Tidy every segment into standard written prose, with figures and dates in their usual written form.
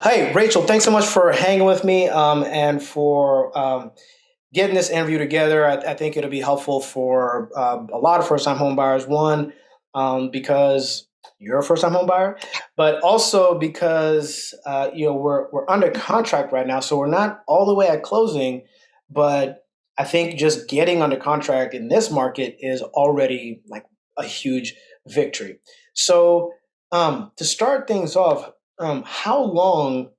Hey, Rachel, thanks so much for hanging with me and for getting this interview together. I think it'll be helpful for a lot of first time home buyers. One, because you're a first time home buyer, but also because we're under contract right now, so we're not all the way at closing. But I think just getting under contract in this market is already like a huge victory. So to start things off, how long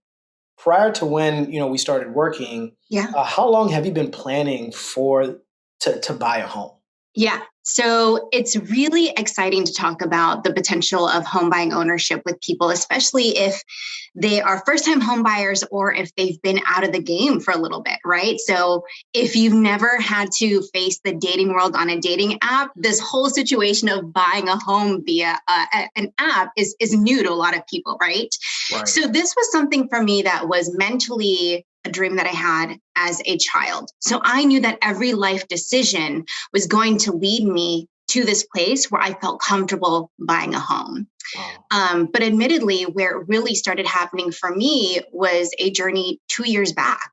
prior to when we started working, Yeah. how long have you been planning for to buy a home? Yeah. So it's really exciting to talk about the potential of home buying ownership with people, especially if they are first time home buyers or if they've been out of the game for a little bit, right? So if you've never had to face the dating world on a dating app, this whole situation of buying a home via an app is new to a lot of people, right? Right. So this was something for me that was mentally a dream that I had as a child. So I knew that every life decision was going to lead me to this place where I felt comfortable buying a home. Wow. But admittedly, where it really started happening for me was a journey 2 years back.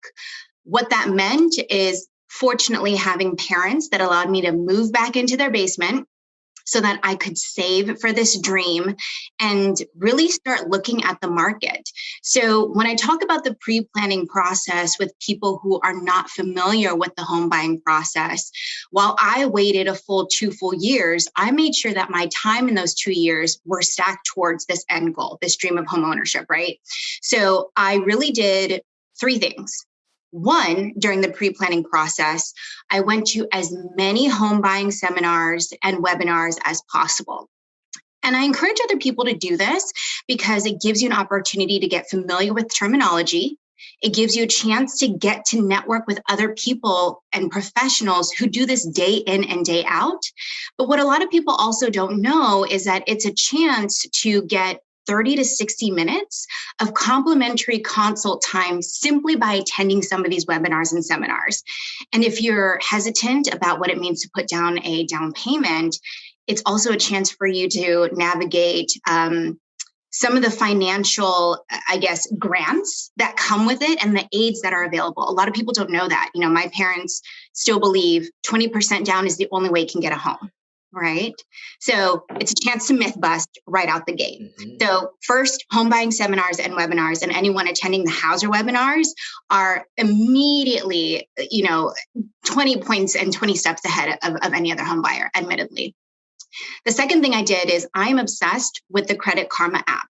What that meant is fortunately having parents that allowed me to move back into their basement so that I could save for this dream and really start looking at the market. So, when I talk about the pre planning process with people who are not familiar with the home buying process, while I waited a full 2 full years, I made sure that my time in those 2 years were stacked towards this end goal, this dream of home ownership, right? So, I really did three things. One, during the pre planning process, I went to as many home buying seminars and webinars as possible. And I encourage other people to do this because it gives you an opportunity to get familiar with terminology. It gives you a chance to get to network with other people and professionals who do this day in and day out. But what a lot of people also don't know is that it's a chance to get 30 to 60 minutes of complimentary consult time simply by attending some of these webinars and seminars. And if you're hesitant about what it means to put down a down payment, it's also a chance for you to navigate some of the financial, I guess, grants that come with it and the aids that are available. A lot of people don't know that. You know, my parents still believe 20% down is the only way you can get a home, right? So it's a chance to myth bust right out the gate. Hmm. So first, home buying seminars and webinars, and anyone attending the Hauser webinars are immediately, 20 points and 20 steps ahead of any other home buyer, admittedly. The second thing I did is I'm obsessed with the Credit Karma app.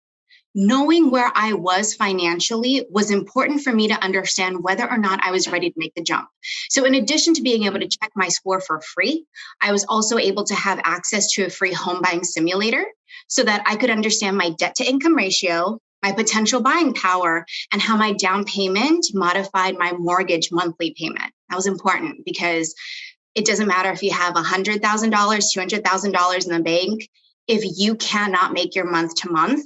Knowing where I was financially was important for me to understand whether or not I was ready to make the jump. So, in addition to being able to check my score for free, I was also able to have access to a free home buying simulator so that I could understand my debt to income ratio, my potential buying power, and how my down payment modified my mortgage monthly payment. That was important because it doesn't matter if you have $100,000, $200,000 in the bank. If you cannot make your month to month,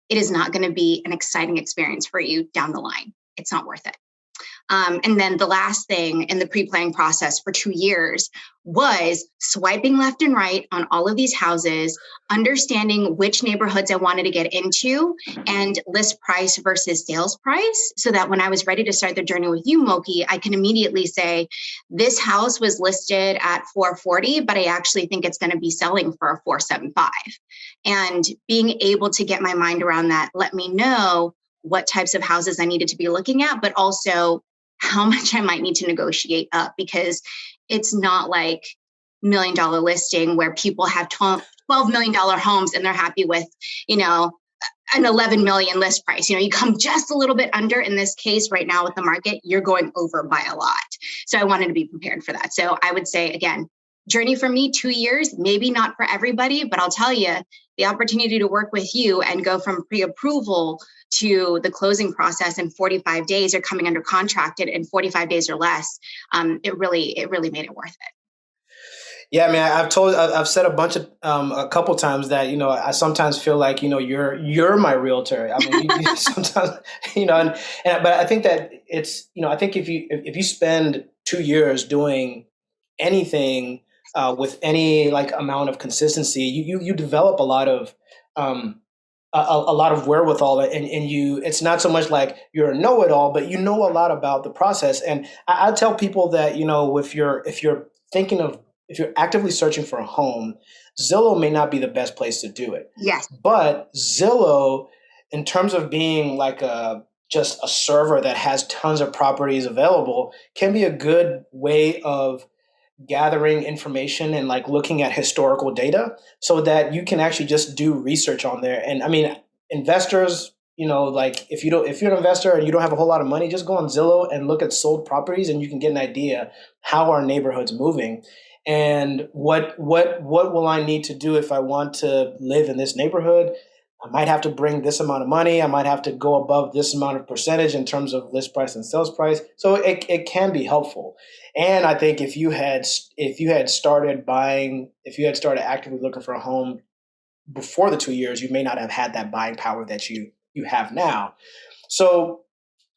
it is not going to be an exciting experience for you down the line. It's not worth it. And then the last thing in the pre planning process for 2 years was swiping left and right on all of these houses, understanding which neighborhoods I wanted to get into, and list price versus sales price. So that when I was ready to start the journey with you, Moki, I can immediately say, this house was listed at 440, but I actually think it's going to be selling for a 475. And being able to get my mind around that let me know what types of houses I needed to be looking at, but also how much I might need to negotiate up because it's not like $1 million listing where people have $12 million homes and they're happy with, you know, an 11 million list price. You come just a little bit under. In this case right now with the market, you're going over by a lot. So I wanted to be prepared for that. So I would say, again, journey for me, 2 years, maybe not for everybody, but I'll tell you, the opportunity to work with you and go from pre-approval to the closing process in 45 days or coming under contract in 45 days or less, it really made it worth it. Yeah, I mean, I've said a couple times that I sometimes feel like you're my realtor. I mean, you sometimes but I think that I think if you spend 2 years doing anything with any like amount of consistency, you develop a lot of um, a lot of wherewithal, and you, it's not so much like you're a know-it-all, but you know a lot about the process. And I tell people that, if you're thinking of, if you're actively searching for a home, Zillow may not be the best place to do it. Yes. But Zillow, in terms of being like just a server that has tons of properties available, can be a good way of gathering information and like looking at historical data so that you can actually just do research on there. And I mean, investors, like if you're an investor and you don't have a whole lot of money, just go on Zillow and look at sold properties, and you can get an idea how our neighborhood's moving and what will I need to do if I want to live in this neighborhood. I might have to bring this amount of money. I might have to go above this amount of percentage in terms of list price and sales price. So it can be helpful. And I think if you had started actively looking for a home before the 2 years, you may not have had that buying power that you have now. So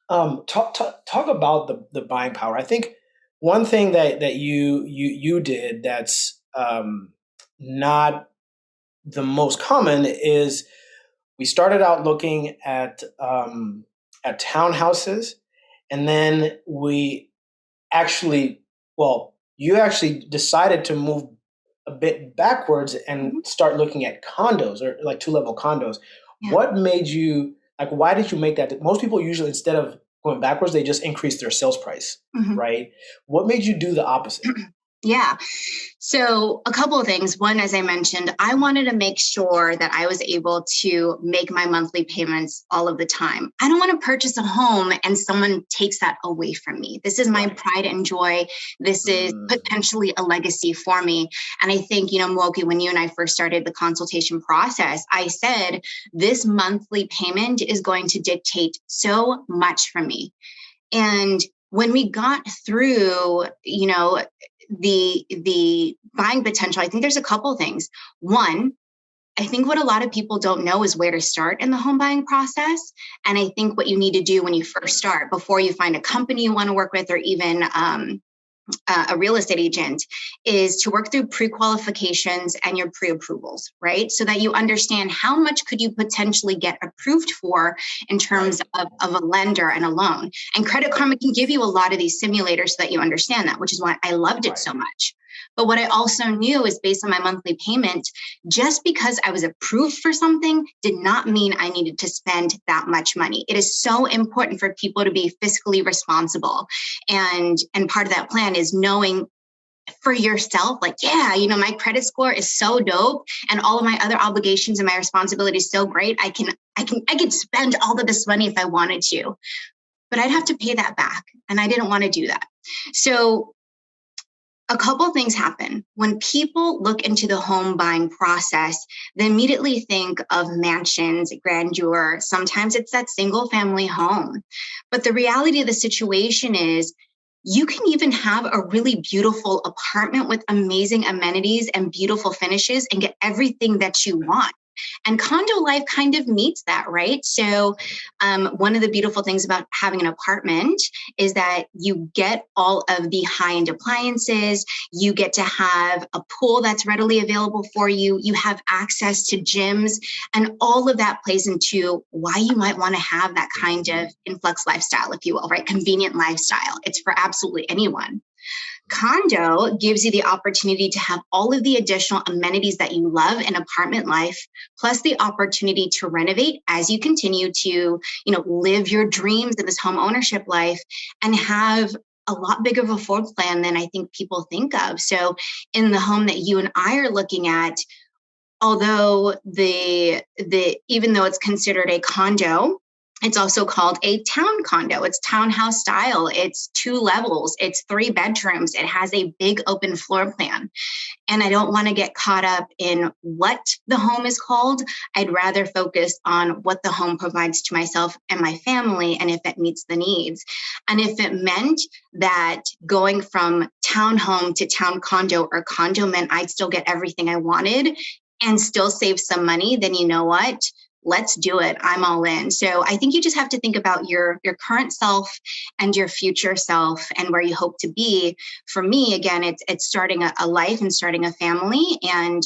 talk about the buying power. I think one thing that you did that's not the most common is we started out looking at townhouses, and then actually, you actually decided to move a bit backwards and start looking at condos, or like two-level condos. Yeah. What made you, like, why did you make that? Most people usually, instead of going backwards, they just increase their sales price, right? What made you do the opposite? Yeah. So a couple of things. One, as I mentioned, I wanted to make sure that I was able to make my monthly payments all of the time. I don't want to purchase a home and someone takes that away from me. This is my pride and joy. This is potentially a legacy for me. And I think, Muoki, when you and I first started the consultation process, I said, this monthly payment is going to dictate so much from me. And when we got through, the buying potential, I think there's a couple things. One, I think what a lot of people don't know is where to start in the home buying process. And I think what you need to do when you first start, before you find a company you want to work with, or even a real estate agent, is to work through pre-qualifications and your pre-approvals, right? So that you understand how much could you potentially get approved for in terms of a lender and a loan. And Credit Karma can give you a lot of these simulators so that you understand that, which is why I loved it so much. But what I also knew is, based on my monthly payment, just because I was approved for something did not mean I needed to spend that much money. It is so important for people to be fiscally responsible. And part of that plan is knowing for yourself, like, my credit score is so dope and all of my other obligations and my responsibilities so great. I can spend all of this money if I wanted to, but I'd have to pay that back. And I didn't want to do that. So a couple of things happen. When people look into the home buying process, they immediately think of mansions, grandeur. Sometimes it's that single family home. But the reality of the situation is, you can even have a really beautiful apartment with amazing amenities and beautiful finishes and get everything that you want. And condo life kind of meets that, right? So one of the beautiful things about having an apartment is that you get all of the high-end appliances. You get to have a pool that's readily available for you. You have access to gyms, and all of that plays into why you might want to have that kind of influx lifestyle, if you will, right? Convenient lifestyle. It's for absolutely anyone. Condo gives you the opportunity to have all of the additional amenities that you love in apartment life, plus the opportunity to renovate as you continue to, live your dreams in this home ownership life, and have a lot bigger of a floor plan than I think people think of. So in the home that you and I are looking at, although even though it's considered a condo, it's also called a town condo. It's townhouse style. It's 2 levels. It's 3 bedrooms. It has a big open floor plan. And I don't want to get caught up in what the home is called. I'd rather focus on what the home provides to myself and my family, and if it meets the needs. And if it meant that going from townhome to town condo or condo meant I'd still get everything I wanted and still save some money, then you know what? Let's do it. I'm all in. So I think you just have to think about your current self and your future self and where you hope to be. For me, again, it's starting a life and starting a family. And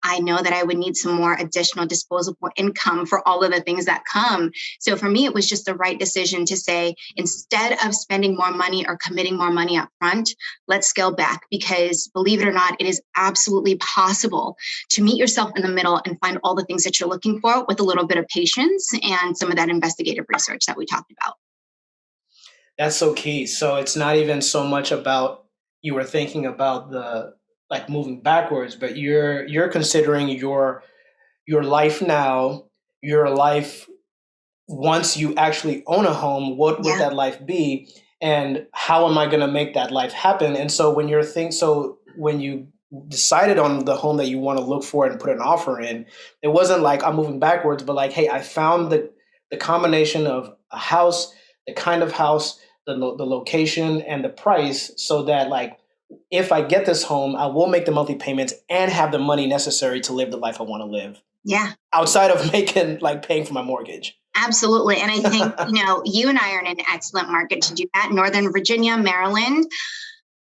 I know that I would need some more additional disposable income for all of the things that come. So for me, it was just the right decision to say, instead of spending more money or committing more money up front, let's scale back, because believe it or not, it is absolutely possible to meet yourself in the middle and find all the things that you're looking for with a little bit of patience and some of that investigative research that we talked about. That's so key. So it's not even so much about you were thinking about the like moving backwards, but you're considering your life now, your life once you actually own a home, what would Yeah. that life be? And how am I going to make that life happen? And so when you decided on the home that you want to look for and put an offer in, it wasn't like I'm moving backwards, but like, hey, I found the combination of a house, the kind of house, the location, and the price, so that like if I get this home, I will make the monthly payments and have the money necessary to live the life I want to live Yeah. outside of making like paying for my mortgage. Absolutely. And I think, you and I are in an excellent market to do that. Northern Virginia, Maryland,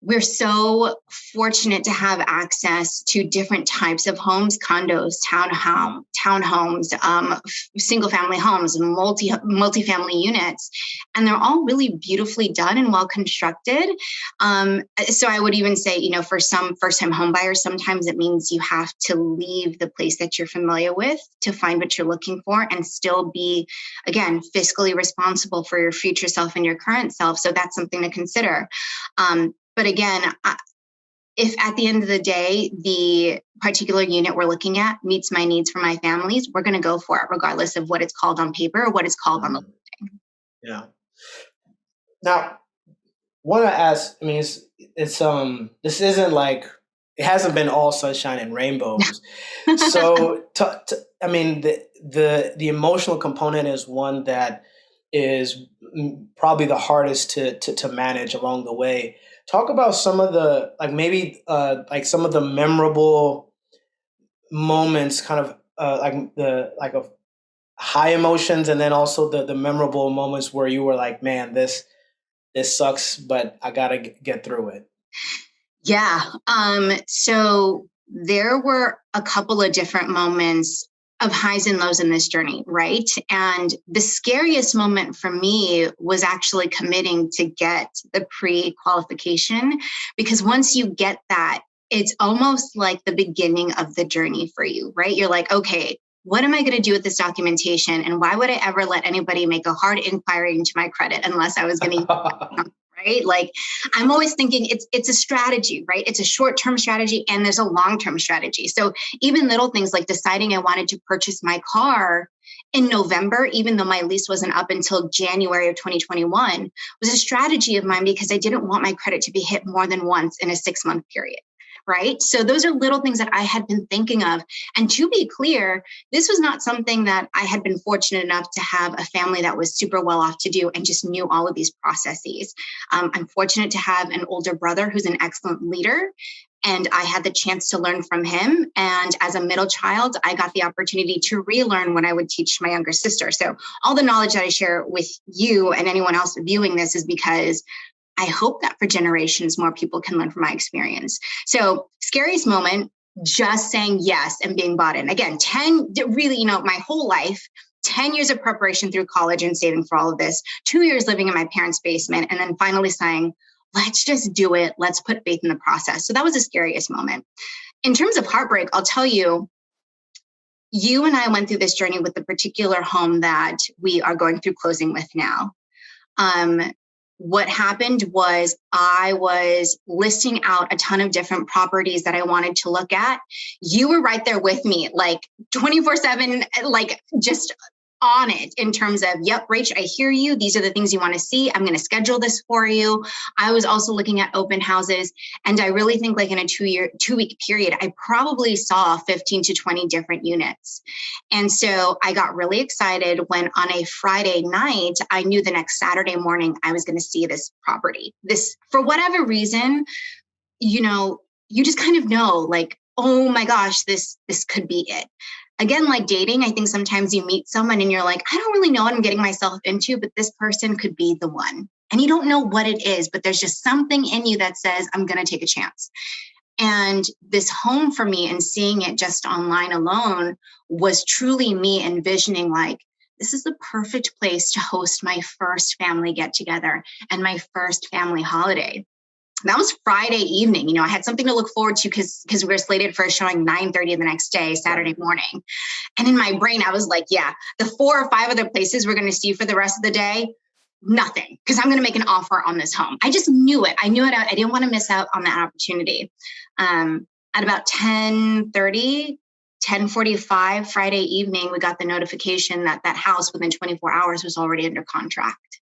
we're so fortunate to have access to different types of homes, condos, townhomes, single family homes, and multi-family units. And they're all really beautifully done and well constructed. So I would even say, for some first-time home buyers, sometimes it means you have to leave the place that you're familiar with to find what you're looking for and still be, again, fiscally responsible for your future self and your current self. So that's something to consider. But again, if at the end of the day, the particular unit we're looking at meets my needs for my families, we're going to go for it, regardless of what it's called on paper or what it's called on the listing. Yeah. Now, want to ask, I mean, it's this isn't like, it hasn't been all sunshine and rainbows. So, I mean, the emotional component is one that is probably the hardest to manage along the way. Talk about some of the like maybe like some of the memorable moments, kind of of high emotions, and then also the memorable moments where you were like, man, this sucks, but I gotta get through it. Yeah. So there were a couple of different moments of highs and lows in this journey, right? And the scariest moment for me was actually committing to get the pre-qualification, because once you get that, it's almost like the beginning of the journey for you, right? You're like, okay, what am I going to do with this documentation? And why would I ever let anybody make a hard inquiry into my credit unless I was going to right? Like, I'm always thinking it's a strategy, right? It's a short-term strategy and there's a long-term strategy. So even little things like deciding I wanted to purchase my car in November, even though my lease wasn't up until January of 2021, was a strategy of mine because I didn't want my credit to be hit more than once in a 6-month period. Right. So those are little things that I had been thinking of. And to be clear, this was not something that I had been fortunate enough to have a family that was super well off to do and just knew all of these processes. I'm fortunate to have an older brother who's an excellent leader, and I had the chance to learn from him. And as a middle child, I got the opportunity to relearn what I would teach my younger sister. So all the knowledge that I share with you and anyone else viewing this is because I hope that for generations, more people can learn from my experience. So scariest moment, just saying yes and being bought in. Again, really, my whole life, 10 years of preparation through college and saving for all of this, 2 years living in my parents' basement, and then finally saying, let's just do it. Let's put faith in the process. So that was the scariest moment. In terms of heartbreak, I'll tell you, you and I went through this journey with the particular home that we are going through closing with now. What happened was I was listing out a ton of different properties that I wanted to look at. You were right there with me, like 24/7, like just on it in terms of, yep, Rach, I hear you. These are the things you want to see. I'm going to schedule this for you. I was also looking at open houses. And I really think like in a 2-week period, I probably saw 15 to 20 different units. And so I got really excited when on a Friday night, I knew the next Saturday morning, I was going to see this property. This, for whatever reason, you just kind of know like, oh my gosh, this could be it. Again, like dating, I think sometimes you meet someone and you're like, I don't really know what I'm getting myself into, but this person could be the one. And you don't know what it is, but there's just something in you that says, I'm going to take a chance. And this home for me, and seeing it just online alone, was truly me envisioning like, this is the perfect place to host my first family get together and my first family holiday. That was Friday evening. I had something to look forward to because we were slated for a showing 9:30 the next day, Saturday morning. And in my brain, I was like, yeah, the 4 or 5 other places we're going to see for the rest of the day, nothing, because I'm going to make an offer on this home. I just knew it. I knew it. I didn't want to miss out on that opportunity. At about 10:30, 10:45 Friday evening, we got the notification that that house within 24 hours was already under contract.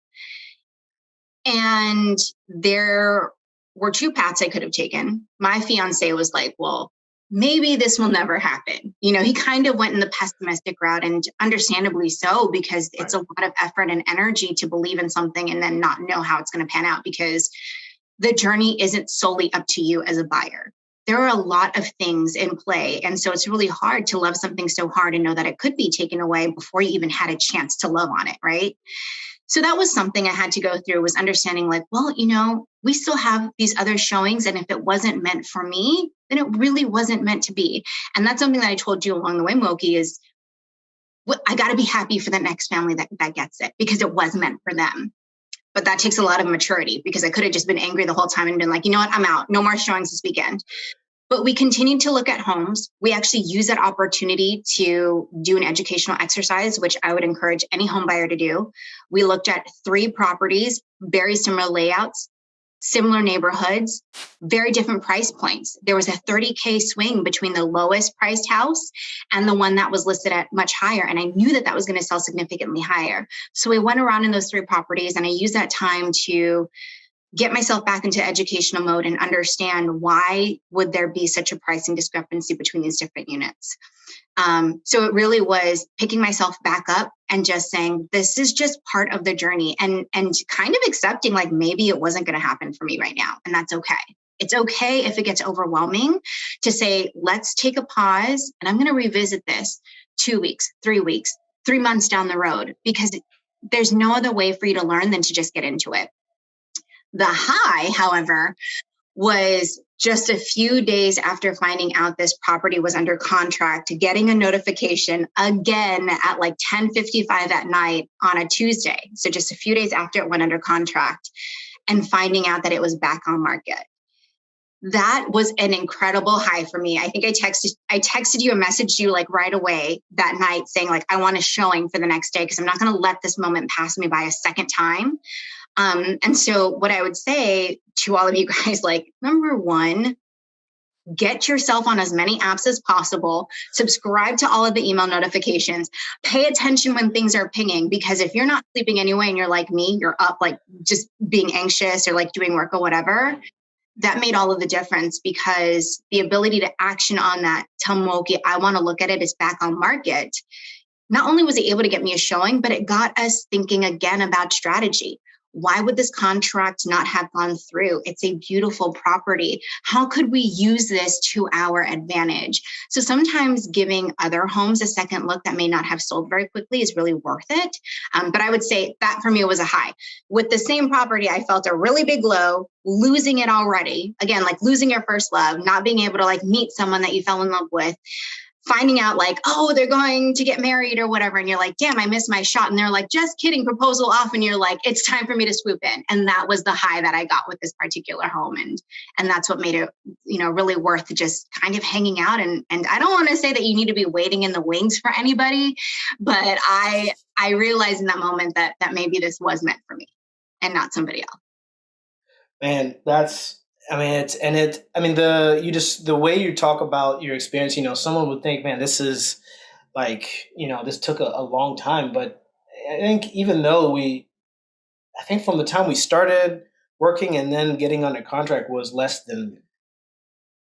And there were 2 paths I could have taken. My fiance was like, well, maybe this will never happen. He kind of went in the pessimistic route, and understandably so, because it's a lot of effort and energy to believe in something and then not know how it's going to pan out, because the journey isn't solely up to you as a buyer. There are a lot of things in play. And so it's really hard to love something so hard and know that it could be taken away before you even had a chance to love on it, right? So that was something I had to go through, was understanding like, well, we still have these other showings. And if it wasn't meant for me, then it really wasn't meant to be. And that's something that I told you along the way, Muoki, is I got to be happy for the next family that gets it, because it was meant for them. But that takes a lot of maturity, because I could have just been angry the whole time and been like, you know what, I'm out. No more showings this weekend. But we continued to look at homes. We actually use that opportunity to do an educational exercise, which I would encourage any home buyer to do. We looked at 3 properties, very similar layouts, similar neighborhoods, very different price points. There was a $30K swing between the lowest priced house and the one that was listed at much higher. And I knew that was going to sell significantly higher. So we went around in those 3 properties, and I used that time to get myself back into educational mode and understand why would there be such a pricing discrepancy between these different units. So it really was picking myself back up and just saying, this is just part of the journey, and kind of accepting like maybe it wasn't going to happen for me right now. And that's okay. It's okay if it gets overwhelming to say, let's take a pause, and I'm going to revisit this 2 weeks, 3 weeks, 3 months down the road, because there's no other way for you to learn than to just get into it. The high, however, was just a few days after finding out this property was under contract, getting a notification again at like 10:55 at night on a Tuesday. So just a few days after it went under contract, and finding out that it was back on market. That was an incredible high for me. I think I texted you and messaged you like right away that night saying like, I want a showing for the next day, because I'm not going to let this moment pass me by a second time. And so what I would say to all of you guys, like, number 1, get yourself on as many apps as possible, subscribe to all of the email notifications, pay attention when things are pinging, because if you're not sleeping anyway and you're like me, you're up like just being anxious or like doing work or whatever, that made all of the difference, because the ability to action on that, tell Muoki, I want to look at it, it's back on market. Not only was it able to get me a showing, but it got us thinking again about strategy. Why would this contract not have gone through? It's a beautiful property. How could we use this to our advantage? So sometimes giving other homes a second look that may not have sold very quickly is really worth it. But I would say that for me was a high. With the same property, I felt a really big low, losing it already. Again, like losing your first love, not being able to like meet someone that you fell in love with. Finding out like, oh, they're going to get married or whatever. And you're like, damn, I missed my shot. And they're like, just kidding, proposal off. And you're like, it's time for me to swoop in. And that was the high that I got with this particular home. And that's what made it, really worth just kind of hanging out. And I don't want to say that you need to be waiting in the wings for anybody, but I realized in that moment that maybe this was meant for me and not somebody else. Man, the way you talk about your experience, someone would think, man, this is like, this took a long time. But I think even though I think from the time we started working and then getting under contract was less than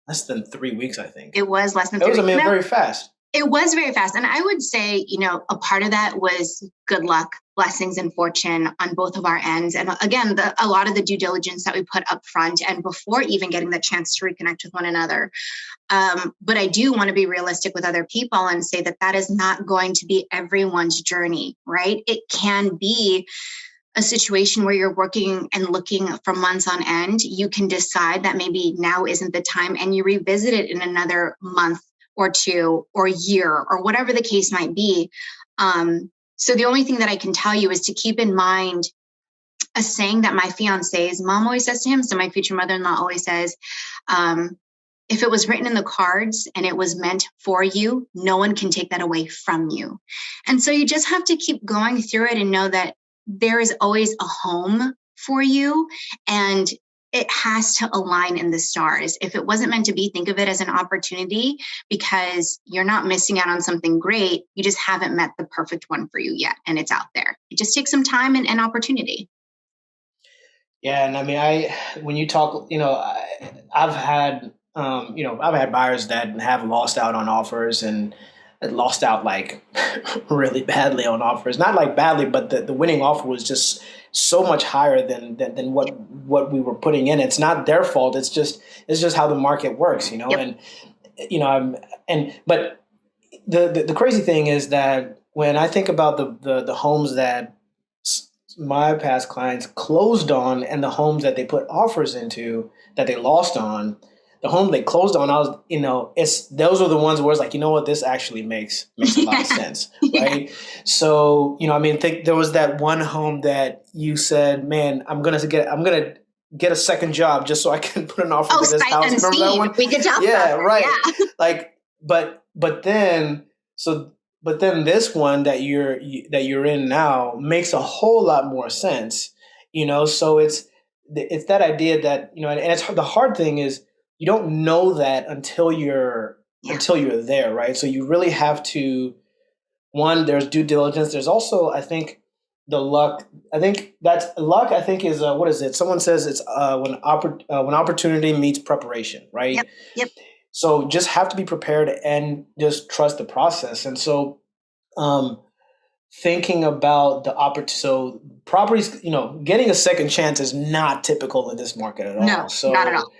3 weeks, I think. It was less than 3 weeks. It was, very fast. It was very fast. And I would say, a part of that was good luck, blessings, and fortune on both of our ends. And again, a lot of the due diligence that we put up front and before even getting the chance to reconnect with one another. But I do want to be realistic with other people and say that is not going to be everyone's journey, right? It can be a situation where you're working and looking for months on end, you can decide that maybe now isn't the time, and you revisit it in another month or two or year or whatever the case might be. So the only thing that I can tell you is to keep in mind a saying that my fiance's mom always says to him. So my future mother-in-law always says, if it was written in the cards and it was meant for you, no one can take that away from you. And so you just have to keep going through it and know that there is always a home for you, and it has to align in the stars. If it wasn't meant to be, think of it as an opportunity, because you're not missing out on something great. You just haven't met the perfect one for you yet, and it's out there. It just takes some time and opportunity. Yeah, and I mean, when you talk, I've had, I've had buyers that have lost out on offers and lost out like really badly on offers. Not like badly, but the winning offer was just so much higher than what we were putting in. It's not their fault. It's just how the market works, Yep. And but the crazy thing is that when I think about the homes that my past clients closed on and the homes that they put offers into that they lost on, the home they closed on, I was, it's those are the ones where it's like, what, this actually makes a lot of sense, right? Yeah. So, I mean, think there was that one home that you said, man, I'm gonna get a second job just so I can put an offer to this house. Remember that one? We could talk yeah, about right. Yeah. Like, but then this one that you're in now makes a whole lot more sense, So it's that idea that and it's the hard thing is you don't know that until you're there, right? So you really have to. One, there's due diligence. There's also, I think, the luck. I think that's luck. I think is what is it? Someone says it's when opportunity meets preparation, right? Yep. So just have to be prepared and just trust the process. And so, thinking about the opportunity, so properties, getting a second chance is not typical in this market at all. No, so not at all.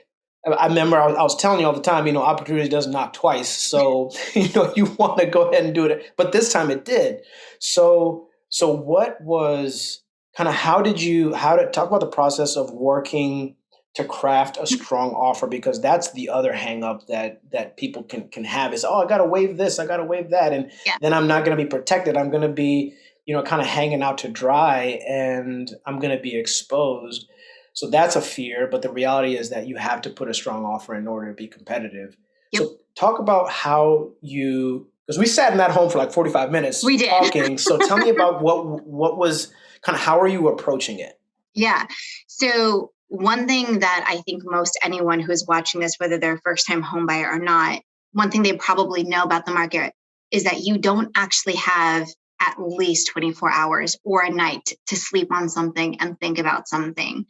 I remember I was telling you all the time, opportunity doesn't knock twice. So, you want to go ahead and do it, but this time it did. So what was kind of, how to talk about the process of working to craft a strong offer? Because that's the other hang up that people can have is, I got to waive this, I got to waive that. And then I'm not going to be protected. I'm going to be, kind of hanging out to dry, and I'm going to be exposed. So that's a fear, but the reality is that you have to put a strong offer in order to be competitive. Yep. So talk about how because we sat in that home for like 45 minutes we did. talking. So tell me about what was kind of, how are you approaching it? Yeah. So one thing that I think most anyone who is watching this, whether they're a first-time home buyer or not, one thing they probably know about the market is that you don't actually have at least 24 hours or a night to sleep on something and think about something.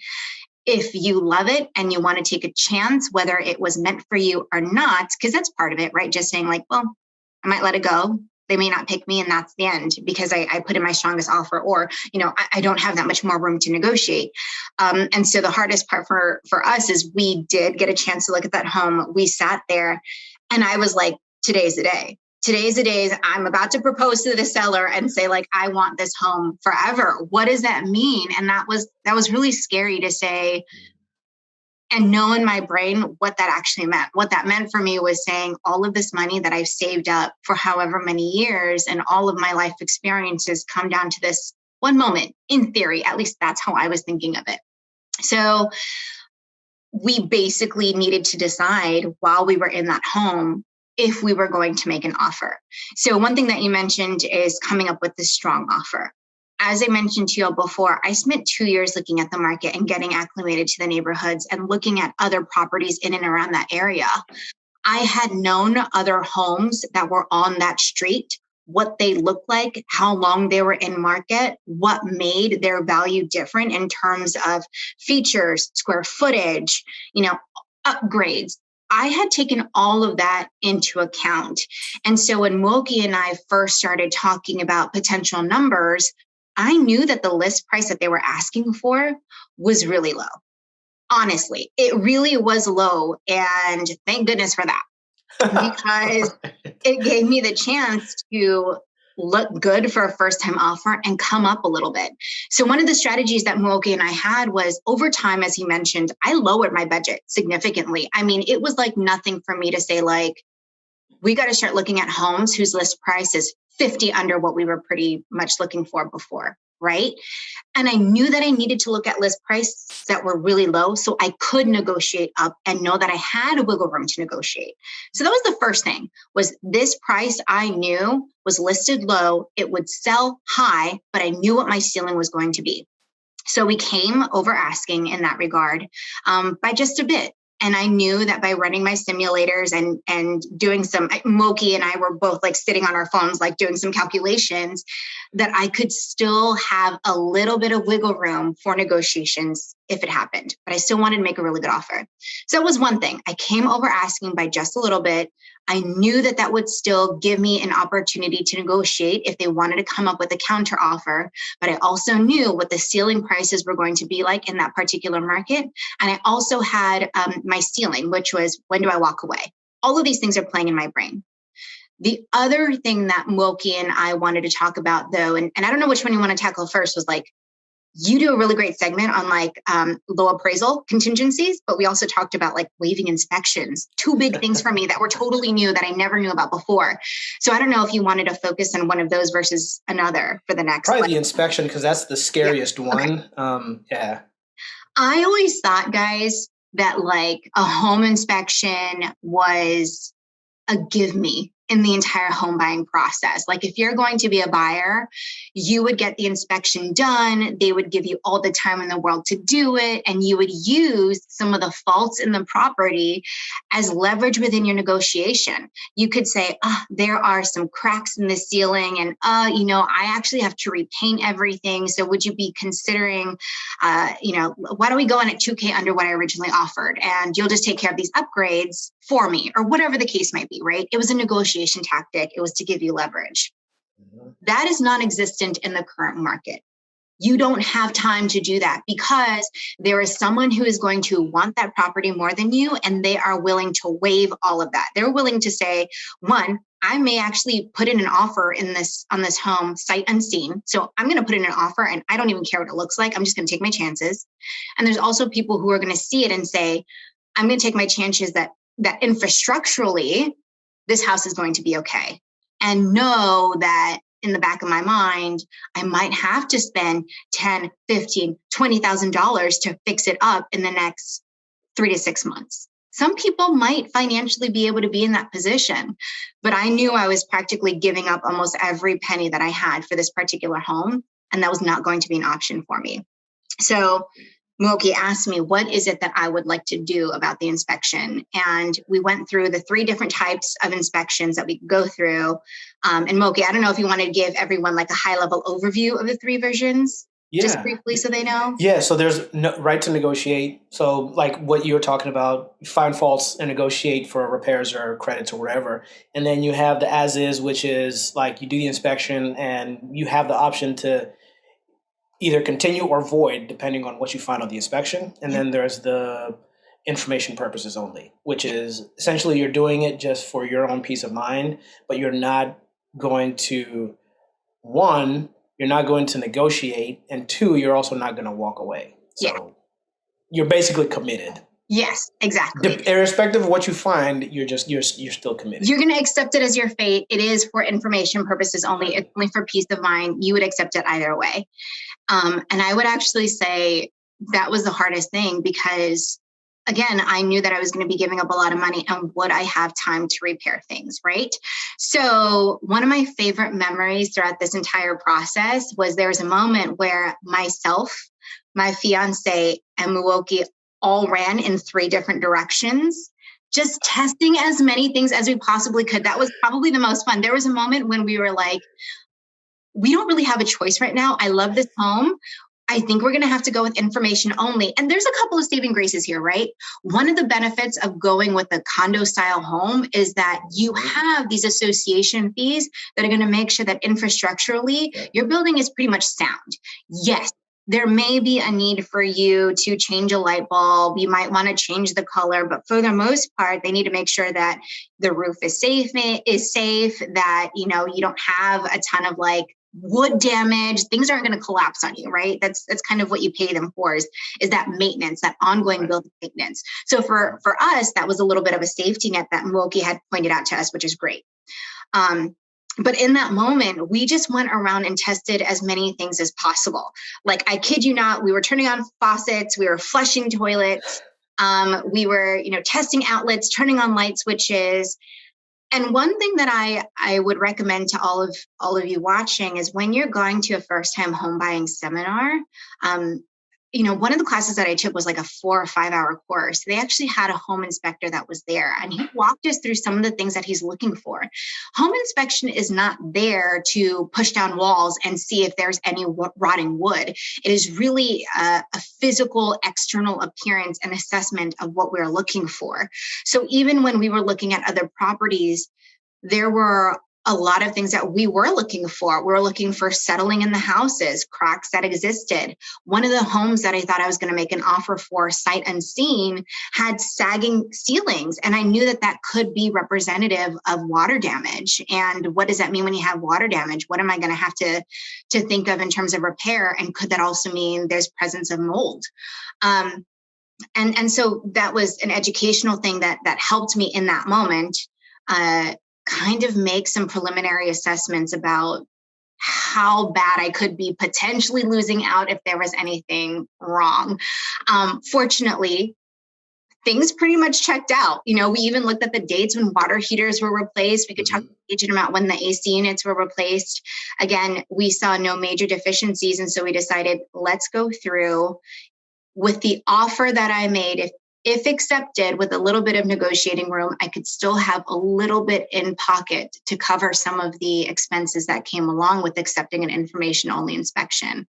If you love it and you want to take a chance, whether it was meant for you or not, because that's part of it, right? Just saying like, well, I might let it go. They may not pick me, and that's the end because I put in my strongest offer, or, I don't have that much more room to negotiate. And so the hardest part for us is we did get a chance to look at that home. We sat there and I was like, today's the day. Today's the day I'm about to propose to the seller and say, like, I want this home forever. What does that mean? And that was really scary to say and know in my brain what that actually meant. What that meant for me was saying all of this money that I've saved up for however many years and all of my life experiences come down to this one moment. In theory, at least that's how I was thinking of it. So we basically needed to decide while we were in that home if we were going to make an offer. So one thing that you mentioned is coming up with this strong offer. As I mentioned to you before, I spent 2 years looking at the market and getting acclimated to the neighborhoods and looking at other properties in and around that area. I had known other homes that were on that street, what they looked like, how long they were in market, what made their value different in terms of features, square footage, upgrades. I had taken all of that into account. And so when Muoki and I first started talking about potential numbers, I knew that the list price that they were asking for was really low. Honestly, it really was low. And thank goodness for that, because it gave me the chance to look good for a first time offer and come up a little bit. So one of the strategies that Muoki and I had was over time, as he mentioned, I lowered my budget significantly. I mean, it was like nothing for me to say like, we got to start looking at homes whose list price is 50 under what we were pretty much looking for before, right? And I knew that I needed to look at list prices that were really low so I could negotiate up and know that I had a wiggle room to negotiate. So that was the first thing, was this price I knew was listed low. It would sell high, but I knew what my ceiling was going to be. So we came over asking in that regard by just a bit. And I knew that by running my simulators and doing some, Muoki and I were both like sitting on our phones, like doing some calculations, that I could still have a little bit of wiggle room for negotiations if it happened. But I still wanted to make a really good offer. So that was one thing. I came over asking by just a little bit. I knew that that would still give me an opportunity to negotiate if they wanted to come up with a counter offer. But I also knew what the ceiling prices were going to be like in that particular market. And I also had my ceiling, which was, when do I walk away? All of these things are playing in my brain. The other thing that Muoki and I wanted to talk about, though, and I don't know which one you want to tackle first, was like, you do a really great segment on like low appraisal contingencies, but we also talked about like waiving inspections, two big things for me that were totally new that I never knew about before. So I don't know if you wanted to focus on one of those versus another for the next. Probably the inspection, because that's the scariest one. Okay. Yeah. I always thought, guys, that like a home inspection was a give me in the entire home buying process. Like if you're going to be a buyer, you would get the inspection done. They would give you all the time in the world to do it. And you would use some of the faults in the property as leverage within your negotiation. You could say, there are some cracks in the ceiling and, I actually have to repaint everything. So would you be considering, why don't we go in at 2K under what I originally offered? And you'll just take care of these upgrades for me, or whatever the case might be, right? It was a negotiation tactic. It was to give you leverage. Mm-hmm. That is non-existent in the current market. You don't have time to do that because there is someone who is going to want that property more than you, and they are willing to waive all of that. They're willing to say, one, I may actually put in an offer on this home sight unseen. So I'm going to put in an offer and I don't even care what it looks like. I'm just going to take my chances. And there's also people who are going to see it and say, I'm going to take my chances that infrastructurally, this house is going to be okay. And know that in the back of my mind, I might have to spend $10,000, $15,000, $20,000 to fix it up in the next 3 to 6 months. Some people might financially be able to be in that position, but I knew I was practically giving up almost every penny that I had for this particular home, and that was not going to be an option for me. So Muoki asked me, what is it that I would like to do about the inspection? And we went through the 3 different types of inspections that we could go through. And Muoki, I don't know if you want to give everyone like a high level overview of the 3 versions, just briefly so they know. Yeah, so there's no right to negotiate. So like what you were talking about, find faults and negotiate for repairs or credits or whatever. And then you have the as is, which is like you do the inspection and you have the option to either continue or void depending on what you find on the inspection. And then there's the information purposes only, which is essentially you're doing it just for your own peace of mind, but you're not going to, one, you're not going to negotiate, and 2, you're also not going to walk away. So you're basically committed. Yes, exactly. Irrespective of what you find, you're still committed. You're going to accept it as your fate. It is for information purposes only. It's only for peace of mind. You would accept it either way. And I would actually say that was the hardest thing because, again, I knew that I was going to be giving up a lot of money, and would I have time to repair things, right? So one of my favorite memories throughout this entire process was there was a moment where myself, my fiance, and Muoki all ran in 3 different directions, just testing as many things as we possibly could. That was probably the most fun. There was a moment when we were like, we don't really have a choice right now. I love this home. I think we're going to have to go with information only. And there's a couple of saving graces here, right? One of the benefits of going with a condo style home is that you have these association fees that are going to make sure that infrastructurally your building is pretty much sound. Yes, there may be a need for you to change a light bulb. You might want to change the color, but for the most part, they need to make sure that the roof is safe, that, you know, you don't have a ton of like wood damage. Things aren't going to collapse on you, right? That's kind of what you pay them for, is that maintenance, that ongoing building maintenance. So for us, that was a little bit of a safety net that Muoki had pointed out to us, which is great. But in that moment, we just went around and tested as many things as possible. Like, I kid you not, we were turning on faucets, we were flushing toilets, we were, you know, testing outlets, turning on light switches. And one thing that I would recommend to all of you watching is, when you're going to a first time home buying seminar, you know, one of the classes that I took was like a 4 or 5 hour course. They actually had a home inspector that was there, and he walked us through some of the things that he's looking for. Home inspection is not there to push down walls and see if there's any rotting wood. It is really a physical external appearance and assessment of what we're looking for. So even when we were looking at other properties, there were a lot of things that we were looking for. We were looking for settling in the houses, cracks that existed. One of the homes that I thought I was going to make an offer for, sight unseen, had sagging ceilings. And I knew that that could be representative of water damage. And what does that mean when you have water damage? What am I going to have to think of in terms of repair? And could that also mean there's presence of mold? And so that was an educational thing that helped me in that moment. Kind of make some preliminary assessments about how bad I could be potentially losing out if there was anything wrong. Fortunately, things pretty much checked out. You know, we even looked at the dates when water heaters were replaced. We could talk to the agent about when the AC units were replaced. Again, we saw no major deficiencies. And so we decided, let's go through with the offer that I made. If accepted, with a little bit of negotiating room, I could still have a little bit in pocket to cover some of the expenses that came along with accepting an information-only inspection.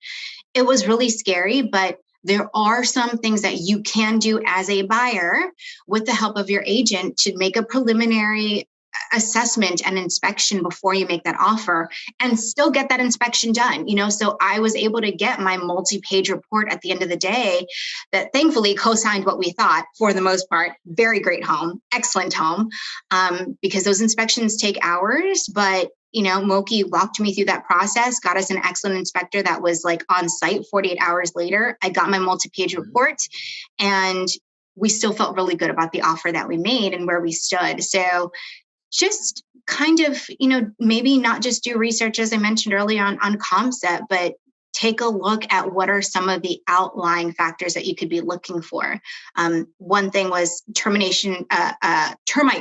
It was really scary, but there are some things that you can do as a buyer with the help of your agent to make a preliminary assessment and inspection before you make that offer, and still get that inspection done. You know, so I was able to get my multi-page report at the end of the day that thankfully co-signed what we thought, for the most part. Very great home, excellent home, because those inspections take hours. But you know, Muoki walked me through that process, got us an excellent inspector that was like on site 48 hours later. I got my multi-page report, and we still felt really good about the offer that we made and where we stood. So just kind of, you know, maybe not just do research, as I mentioned earlier on ComSet, but take a look at what are some of the outlying factors that you could be looking for. One thing was termite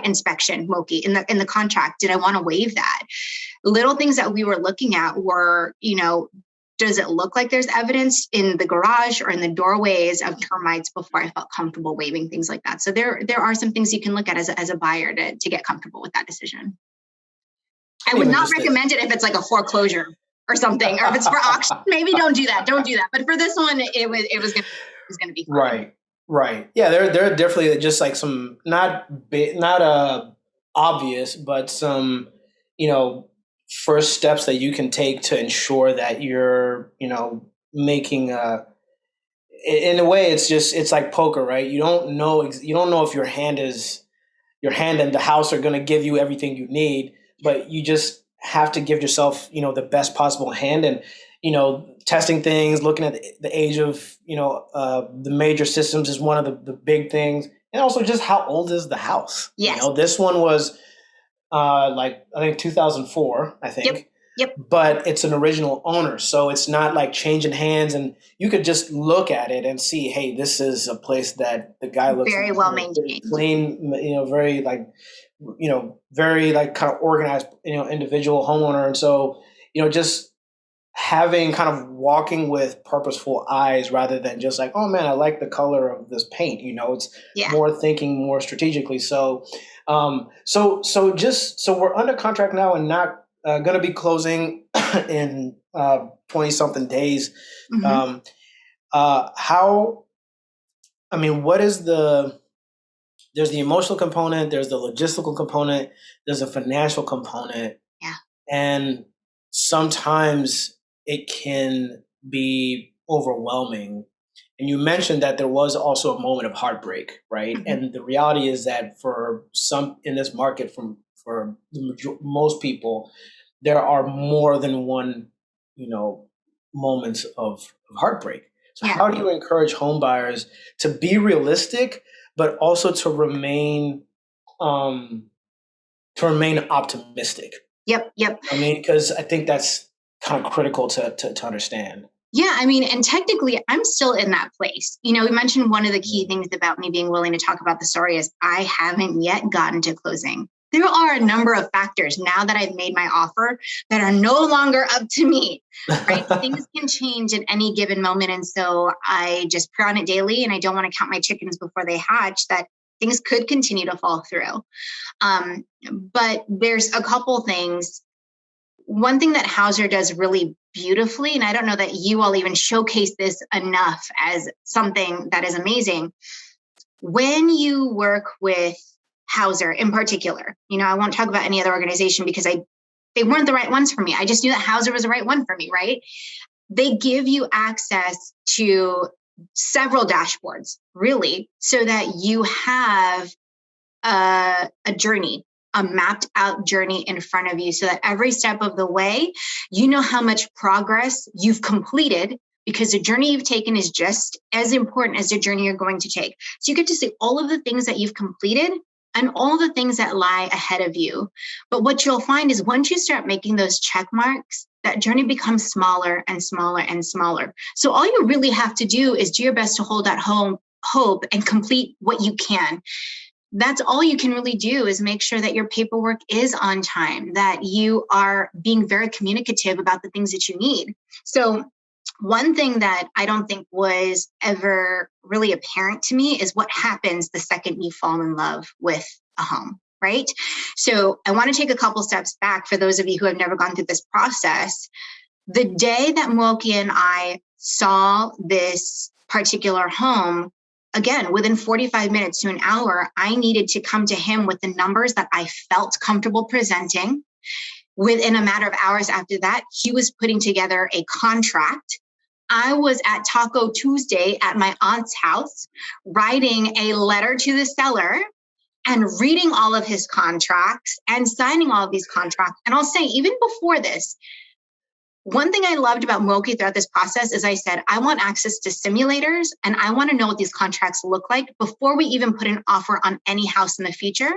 inspection, Muoki, in the contract. Did I want to waive that? Little things that we were looking at were, you know, does it look like there's evidence in the garage or in the doorways of termites before I felt comfortable waiving things like that? So there are some things you can look at as a buyer to get comfortable with that decision. I would not recommend it if it's like a foreclosure or something, or if it's for auction. Maybe don't do that. But for this one, it was going to be fun. Right. Yeah, there are definitely just like some not obvious, but some, you know, first steps that you can take to ensure that you're, you know, making in a way, it's like poker, right? You don't know if your hand and the house are going to give you everything you need, but you just have to give yourself, you know, the best possible hand. And, you know, testing things, looking at the age of, you know, the major systems is one of the big things. And also just how old is the house? Yes. You know, this one was like, I think 2004, I think. Yep. But it's an original owner, so it's not like changing hands, and you could just look at it and see, hey, this is a place that the guy looks very well maintained, clean, you know, very like, you know, very like kind of organized, you know, individual homeowner. And so, you know, just having kind of walking with purposeful eyes rather than just like, oh man, I like the color of this paint. You know, it's more thinking more strategically. So, so we're under contract now and not going to be closing in 20 something days. Mm-hmm. What is there's the emotional component, there's the logistical component, there's a financial component. Yeah. And sometimes it can be overwhelming. And you mentioned that there was also a moment of heartbreak, right? Mhm. And the reality is that for some in this market, for most people, there are more than one, you know, moments of heartbreak. So Yeah. how do you encourage home buyers to be realistic, but also um, to remain optimistic? Yep. Yep. I mean, because I think that's kind of critical to understand. Yeah, I mean, and technically, I'm still in that place. We mentioned one of the key things about me being willing to talk about the story is I haven't yet gotten to closing. There are a number of factors now that I've made my offer that are no longer up to me, right? Things can change at any given moment. And so I just pray on it daily, and I don't want to count my chickens before they hatch, that things could continue to fall through. Um, but there's a couple things. One thing that Hauser does really beautifully, and I don't know that you all even showcase this enough as something that is amazing. When you work with Hauser in particular, I won't talk about any other organization because they weren't the right ones for me. I just knew that Hauser was the right one for me, right? They give you access to several dashboards, really, so that you have a journey, a mapped out journey in front of you, so that every step of the way, you know how much progress you've completed, because the journey you've taken is just as important as the journey you're going to take. So you get to see all of the things that you've completed and all the things that lie ahead of you. But what you'll find is once you start making those check marks, that journey becomes smaller and smaller and smaller. So all you really have to do is do your best to hold that hope and complete what you can. That's all you can really do, is make sure that your paperwork is on time, that you are being very communicative about the things that you need. So one thing that I don't think was ever really apparent to me is what happens the second you fall in love with a home, right? So I want to take a couple steps back for those of you who have never gone through this process. The day that Muoki and I saw this particular home, again, within 45 minutes to an hour, I needed to come to him with the numbers that I felt comfortable presenting. Within a matter of hours after that, he was putting together a contract. I was at Taco Tuesday at my aunt's house, writing a letter to the seller and reading all of his contracts and signing all of these contracts. And I'll say, even before this, one thing I loved about Muoki throughout this process is I said, I want access to simulators and I want to know what these contracts look like before we even put an offer on any house in the future.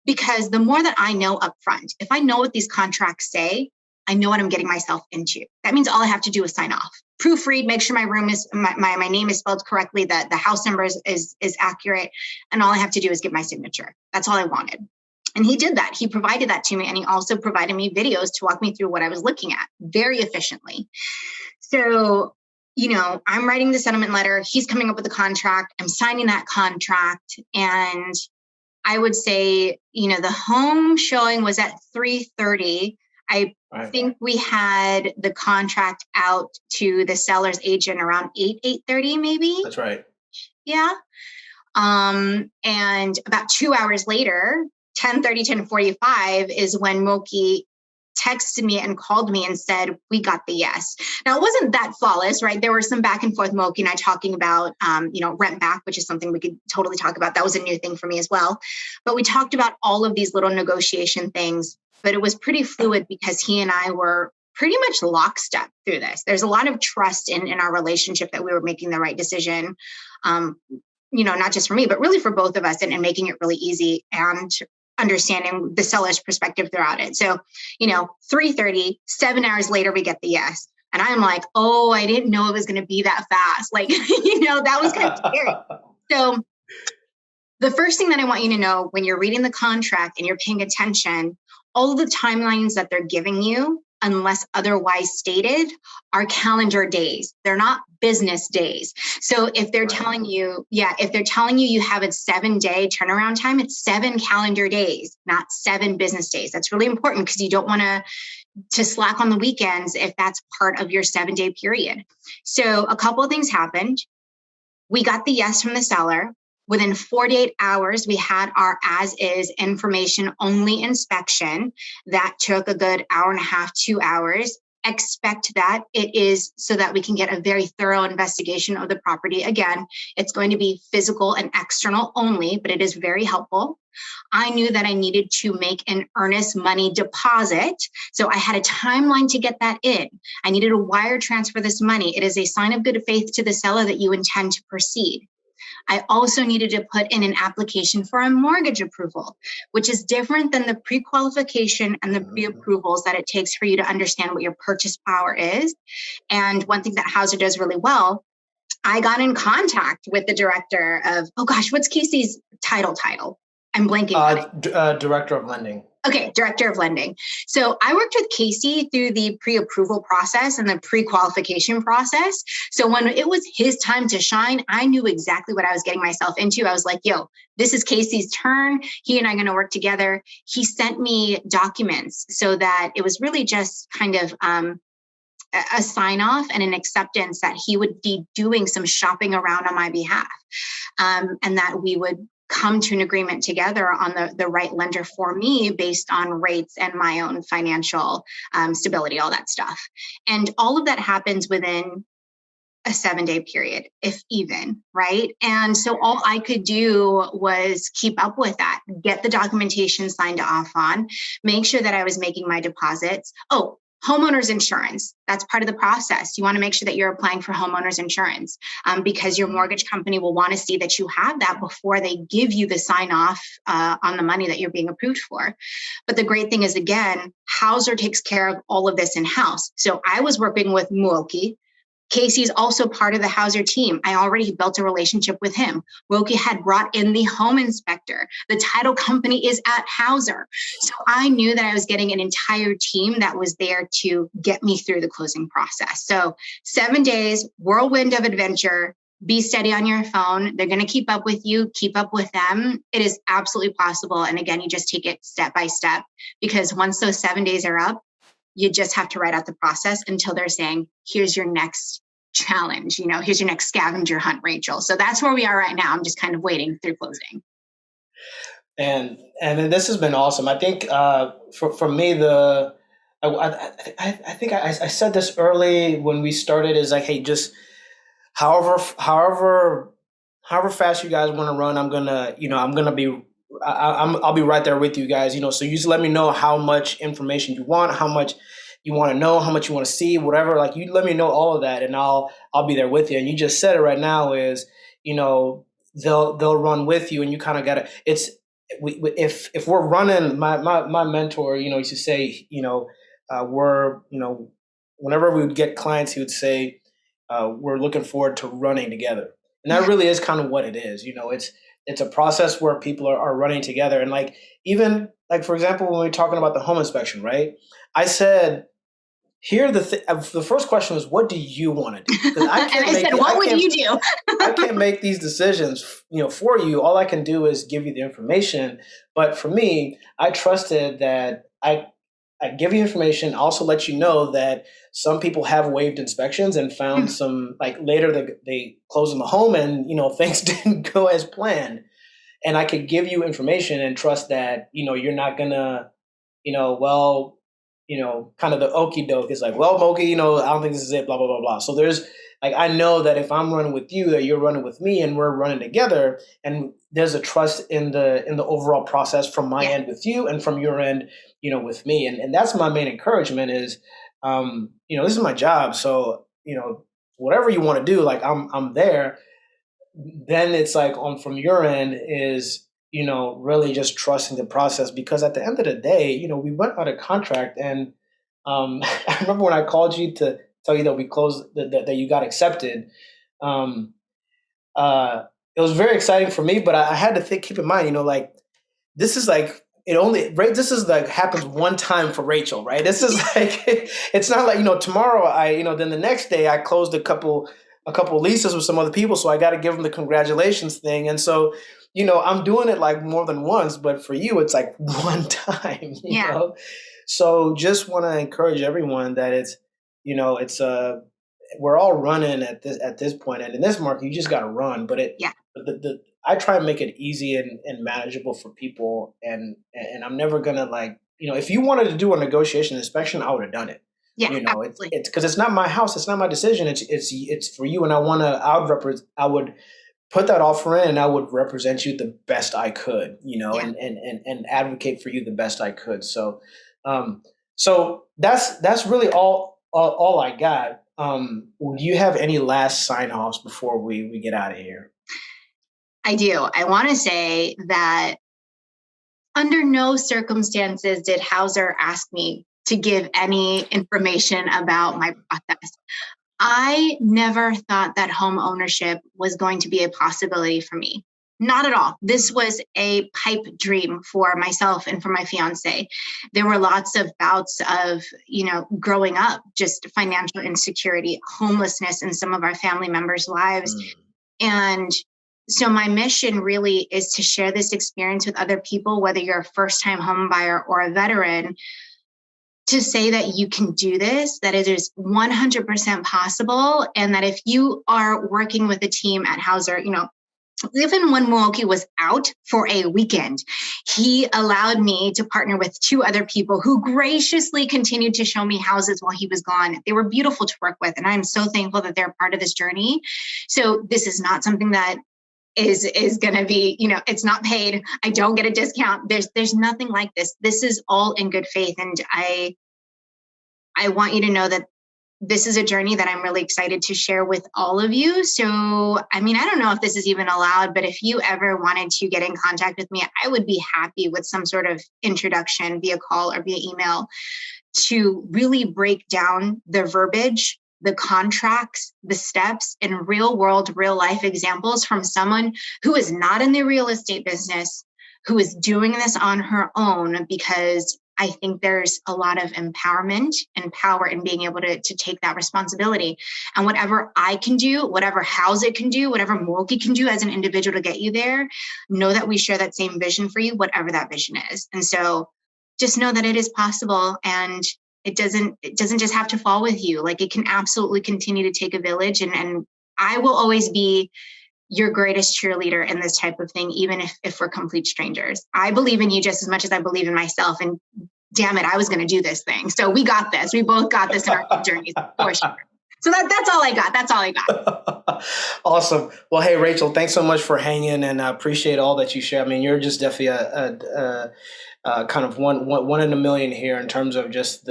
Because the more that I know upfront, if I know what these contracts say, I know what I'm getting myself into. That means all I have to do is sign off, proofread, make sure my room is my name is spelled correctly, that the house number is accurate, and all I have to do is give my signature. That's all I wanted. And he did that. He provided that to me. And he also provided me videos to walk me through what I was looking at very efficiently. So, I'm writing the settlement letter. He's coming up with the contract. I'm signing that contract. And I would say, the home showing was at 3:30. I think we had the contract out to the seller's agent around 8:30, maybe. That's right. Yeah. And about 2 hours later, 10:30, 10:45 is when Muoki texted me and called me and said, we got the yes. Now, it wasn't that flawless, right? There were some back and forth, Muoki and I talking about, rent back, which is something we could totally talk about. That was a new thing for me as well. But we talked about all of these little negotiation things, but it was pretty fluid because he and I were pretty much lockstep through this. There's a lot of trust in our relationship that we were making the right decision. Not just for me, but really for both of us, and making it really easy and understanding the seller's perspective throughout it. So, 3:30, 7 hours later, we get the yes. And I'm like, oh, I didn't know it was going to be that fast. Like, that was kind of scary. So the first thing that I want you to know when you're reading the contract and you're paying attention, all of the timelines that they're giving you, unless otherwise stated, are calendar days. They're not business days. So if they're telling you, you have a 7-day turnaround time, it's 7 calendar days, not 7 business days. That's really important because you don't want to slack on the weekends if that's part of your 7-day period. So a couple of things happened. We got the yes from the seller. Within 48 hours, we had our as-is information-only inspection. That took a good hour and a half, 2 hours. expect that. It is so that we can get a very thorough investigation of the property. Again, it's going to be physical and external only, but it is very helpful. I knew that I needed to make an earnest money deposit. So I had a timeline to get that in. I needed to wire transfer this money. It is a sign of good faith to the seller that you intend to proceed. I also needed to put in an application for a mortgage approval, which is different than the pre-qualification and the pre-approvals that it takes for you to understand what your purchase power is. And one thing that Hauser does really well, I got in contact with the director of, oh gosh, what's Casey's title? I'm blanking on it. Director of lending. Okay, director of lending. So I worked with Casey through the pre-approval process and the pre-qualification process. So when it was his time to shine, I knew exactly what I was getting myself into. I was like, yo, this is Casey's turn. He and I are going to work together. He sent me documents so that it was really just kind of a sign off and an acceptance that he would be doing some shopping around on my behalf, and that we would come to an agreement together on the right lender for me based on rates and my own financial stability, all that stuff. And all of that happens within a 7-day period, if even, right? And so all I could do was keep up with that, get the documentation signed off on, make sure that I was making my deposits. Oh, homeowners insurance, that's part of the process. You want to make sure that you're applying for homeowners insurance because your mortgage company will want to see that you have that before they give you the sign off on the money that you're being approved for. But the great thing is, again, Hauser takes care of all of this in-house. So I was working with Muoki. Casey's also part of the Hauser team. I already built a relationship with him. Muoki had brought in the home inspector. The title company is at Hauser. So I knew that I was getting an entire team that was there to get me through the closing process. So 7 days, whirlwind of adventure. Be steady on your phone. They're going to keep up with you, keep up with them. It is absolutely possible. And again, you just take it step by step, because once those 7 days are up, you just have to write out the process until they're saying, here's your next challenge, here's your next scavenger hunt, Rachel. So that's where we are right now. I'm just kind of waiting through closing. And then this has been awesome. I think for me, I think I said this early when we started, is like, hey, just however fast you guys want to run, I'll be right there with you guys, so you just let me know how much information you want, how much you want to know, how much you want to see, whatever, like you let me know all of that and I'll be there with you. And you just said it right now is, they'll run with you, and you kind of got to, if we're running, my mentor, used to say, whenever we would get clients, he would say, we're looking forward to running together. And that really is kind of what it is. It's a process where people are running together. And like, even like, for example, when we were talking about the home inspection, right? I said, the first question was, what do you want to do? Because what would you do? I can't make these decisions, for you. All I can do is give you the information. But for me, I trusted that I give you information, also let you know that some people have waived inspections and found some, like later they closed on the home and, things didn't go as planned. And I could give you information and trust that, you're not gonna, kind of the okie doke is like, well, Moki, I don't think this is it, blah, blah, blah, blah. So there's like, I know that if I'm running with you, that you're running with me and we're running together, and there's a trust in the overall process from my end with you and from your end, with me. And that's my main encouragement is, this is my job. So, whatever you want to do, like I'm there. Then it's like from your end is, really just trusting the process, because at the end of the day, we went out of contract, and I remember when I called you to tell you that we closed, that you got accepted. It was very exciting for me, but I had to keep in mind, like this is like this is like happens one time for Rachel, right? This is like it's not like tomorrow then the next day I closed a couple leases with some other people, so I got to give them the congratulations thing, and so. I'm doing it like more than once, but for you, it's like one time, you know? So just want to encourage everyone that it's we're all running at this point, and in this market, you just got to run. But I try and make it easy and manageable for people, and I'm never gonna if you wanted to do a negotiation inspection, I would have done it. Yeah, You know, absolutely. it's because it's not my house, it's not my decision. It's for you, and I would put that offer in, and I would represent you the best I could, you know, Yeah. and advocate for you the best I could. Um, so that's really all I got. Do you have any last sign offs before we get out of here? I do. I want to say that under no circumstances did Hauser ask me to give any information about my process. I never thought that home ownership was going to be a possibility for me. Not at all. This was a pipe dream for myself and for my fiance. There were lots of bouts of, growing up, just financial insecurity, homelessness in some of our family members' lives. Mm. And so my mission really is to share this experience with other people, whether you're a first time home buyer or a veteran, to say that you can do this, that it is 100% possible. And that if you are working with a team at Hauser, even when Muoki was out for a weekend, he allowed me to partner with two other people who graciously continued to show me houses while he was gone. They were beautiful to work with, and I'm so thankful that they're part of this journey. So this is not something that is going to be, it's not paid. I don't get a discount. There's nothing like this. This is all in good faith, and I want you to know that this is a journey that I'm really excited to share with all of you. So, I mean, I don't know if this is even allowed, but if you ever wanted to get in contact with me, I would be happy with some sort of introduction via call or via email to really break down the verbiage, the contracts, the steps, and real world, real life examples from someone who is not in the real estate business, who is doing this on her own, because I think there's a lot of empowerment and power in being able to take that responsibility. And whatever I can do, whatever House can do, whatever Muoki can do as an individual to get you there, know that we share that same vision for you, whatever that vision is. And so just know that it is possible, and it doesn't just have to fall with you. Like, it can absolutely continue to take a village, and I will always be your greatest cheerleader in this type of thing, even if we're complete strangers. I believe in you just as much as I believe in myself, and damn it, I was going to do this thing. So we got this. We both got this in our journeys for sure. So that's all I got. That's all I got. Awesome. Well, hey, Rachel, thanks so much for hanging, and I appreciate all that you share. I mean, you're just definitely kind of one in a million here in terms of just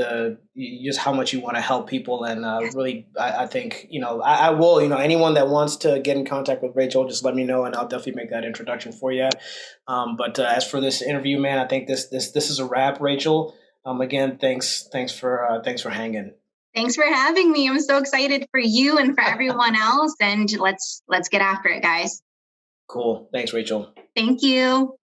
how much you want to help people, and really, I think I will. Anyone that wants to get in contact with Rachel, just let me know, and I'll definitely make that introduction for you. But as for this interview, man, I think this is a wrap, Rachel. Again, thanks for hanging. Thanks for having me. I'm so excited for you and for everyone else. And let's get after it, guys. Cool. Thanks, Rachel. Thank you.